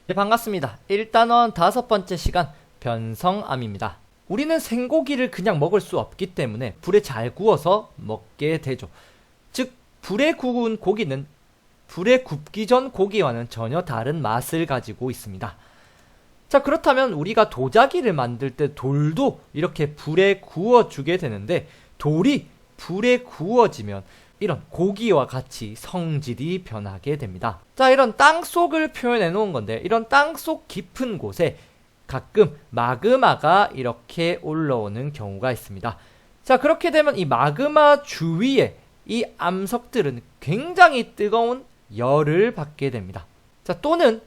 네, 반갑습니다. 1단원 5번째 시간 변성암입니다. 우리는 생고기를 그냥 먹을 수 없기 때문에 불에 잘 구워서 먹게 되죠. 즉 불에 구운 고기는 불에 굽기 전 고기와는 전혀 다른 맛을 가지고 있습니다. 자, 그렇다면 우리가 도자기를 만들 때 돌도 이렇게 불에 구워주게 되는데, 돌이 불에 구워지면 이런 고기와 같이 성질이 변하게 됩니다. 자, 이런 땅속을 표현해 놓은 건데, 이런 땅속 깊은 곳에 가끔 마그마가 이렇게 올라오는 경우가 있습니다. 자, 그렇게 되면 이 마그마 주위에 이 암석들은 굉장히 뜨거운 열을 받게 됩니다. 자, 또는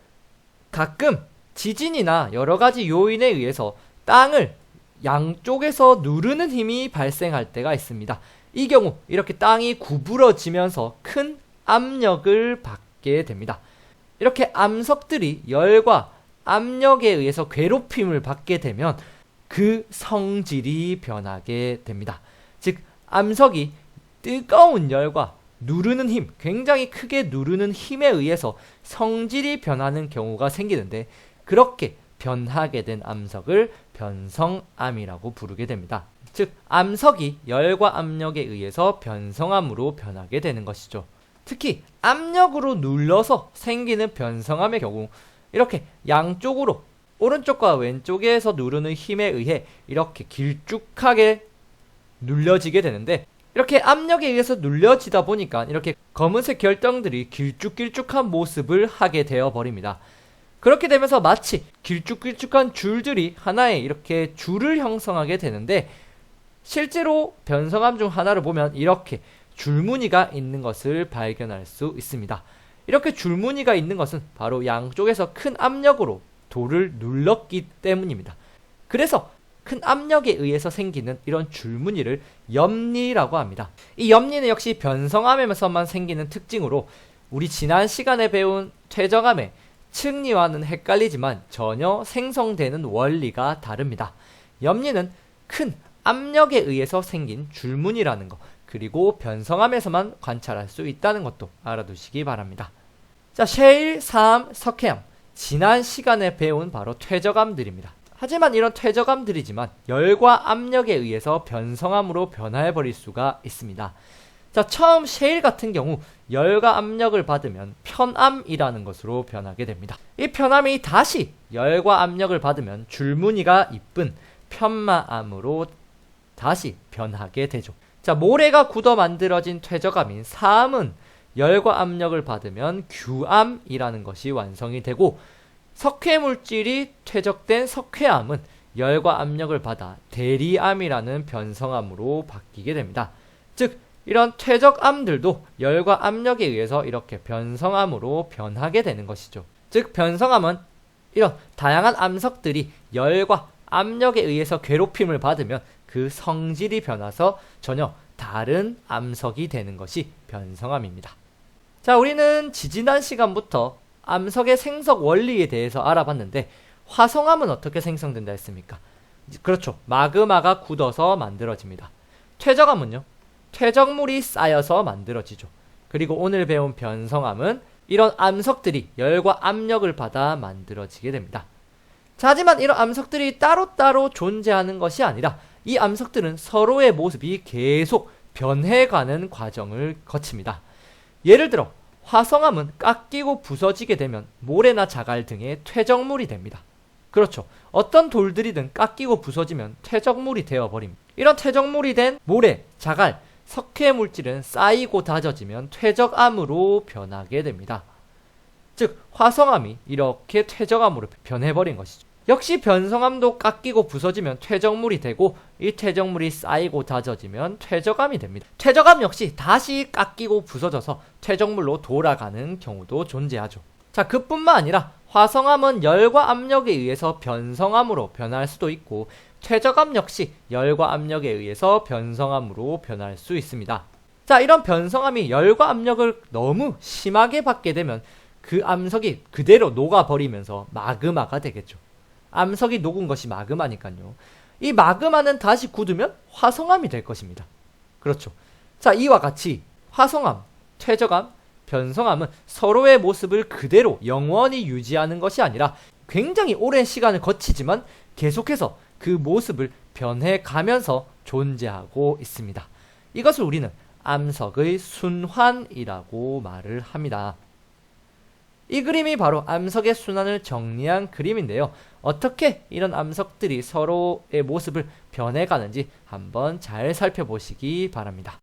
가끔 지진이나 여러 가지 요인에 의해서 땅을 양쪽에서 누르는 힘이 발생할 때가 있습니다. 이 경우 이렇게 땅이 구부러지면서 큰 압력을 받게 됩니다. 이렇게 암석들이 열과 압력에 의해서 괴롭힘을 받게 되면 그 성질이 변하게 됩니다. 즉 암석이 뜨거운 열과 누르는 힘, 굉장히 크게 누르는 힘에 의해서 성질이 변하는 경우가 생기는데, 그렇게 변하게 된 암석을 변성암이라고 부르게 됩니다. 즉 암석이 열과 압력에 의해서 변성암으로 변하게 되는 것이죠. 특히 압력으로 눌러서 생기는 변성암의 경우 이렇게 양쪽으로 오른쪽과 왼쪽에서 누르는 힘에 의해 이렇게 길쭉하게 눌려지게 되는데, 이렇게 압력에 의해서 눌려지다 보니까 이렇게 검은색 결정들이 길쭉길쭉한 모습을 하게 되어 버립니다. 그렇게 되면서 마치 길쭉길쭉한 줄들이 하나의 이렇게 줄을 형성하게 되는데, 실제로 변성암 중 하나를 보면 이렇게 줄무늬가 있는 것을 발견할 수 있습니다. 이렇게 줄무늬가 있는 것은 바로 양쪽에서 큰 압력으로 돌을 눌렀기 때문입니다. 그래서 큰 압력에 의해서 생기는 이런 줄무늬를 염리라고 합니다. 이 염리는 역시 변성암에서만 생기는 특징으로 우리 지난 시간에 배운 퇴적암의 층리와는 헷갈리지만 전혀 생성되는 원리가 다릅니다. 염리는 큰 압력에 의해서 생긴 줄무늬라는 것, 그리고 변성암에서만 관찰할 수 있다는 것도 알아두시기 바랍니다. 자, 셰일, 사암, 석회암, 지난 시간에 배운 바로 퇴적암들입니다. 하지만 이런 퇴적암들이지만 열과 압력에 의해서 변성암으로 변화해버릴 수가 있습니다. 자, 처음 셰일 같은 경우 열과 압력을 받으면 편암이라는 것으로 변하게 됩니다. 이 편암이 다시 열과 압력을 받으면 줄무늬가 이쁜 편마암으로 다시 변하게 되죠. 자, 모래가 굳어 만들어진 퇴적암인 사암은 열과 압력을 받으면 규암이라는 것이 완성이 되고, 석회물질이 퇴적된 석회암은 열과 압력을 받아 대리암이라는 변성암으로 바뀌게 됩니다. 즉 이런 퇴적암들도 열과 압력에 의해서 이렇게 변성암으로 변하게 되는 것이죠. 즉 변성암은 이런 다양한 암석들이 열과 압력에 의해서 괴롭힘을 받으면 그 성질이 변해서 전혀 다른 암석이 되는 것이 변성암입니다. 자, 우리는 지지난 시간부터 암석의 생석 원리에 대해서 알아봤는데, 화성암은 어떻게 생성된다 했습니까? 그렇죠. 마그마가 굳어서 만들어집니다. 퇴적암은요? 퇴적물이 쌓여서 만들어지죠. 그리고 오늘 배운 변성암은 이런 암석들이 열과 압력을 받아 만들어지게 됩니다. 자, 하지만 이런 암석들이 따로따로 존재하는 것이 아니라 이 암석들은 서로의 모습이 계속 변해가는 과정을 거칩니다. 예를 들어 화성암은 깎이고 부서지게 되면 모래나 자갈 등의 퇴적물이 됩니다. 그렇죠. 어떤 돌들이든 깎이고 부서지면 퇴적물이 되어버립니다. 이런 퇴적물이 된 모래, 자갈, 석회 물질은 쌓이고 다져지면 퇴적암으로 변하게 됩니다. 즉 화성암이 이렇게 퇴적암으로 변해버린 것이죠. 역시 변성암도 깎이고 부서지면 퇴적물이 되고, 이 퇴적물이 쌓이고 다져지면 퇴적암이 됩니다. 퇴적암 역시 다시 깎이고 부서져서 퇴적물로 돌아가는 경우도 존재하죠. 자, 그뿐만 아니라 화성암은 열과 압력에 의해서 변성암으로 변할 수도 있고, 퇴적암 역시 열과 압력에 의해서 변성암으로 변할 수 있습니다. 자, 이런 변성암이 열과 압력을 너무 심하게 받게 되면 그 암석이 그대로 녹아버리면서 마그마가 되겠죠. 암석이 녹은 것이 마그마니까요. 이 마그마는 다시 굳으면 화성암이 될 것입니다. 그렇죠. 자, 이와 같이 화성암, 퇴적암, 변성암은 서로의 모습을 그대로 영원히 유지하는 것이 아니라 굉장히 오랜 시간을 거치지만 계속해서 그 모습을 변해가면서 존재하고 있습니다. 이것을 우리는 암석의 순환이라고 말을 합니다. 이 그림이 바로 암석의 순환을 정리한 그림인데요. 어떻게 이런 암석들이 서로의 모습을 변해가는지 한번 잘 살펴보시기 바랍니다.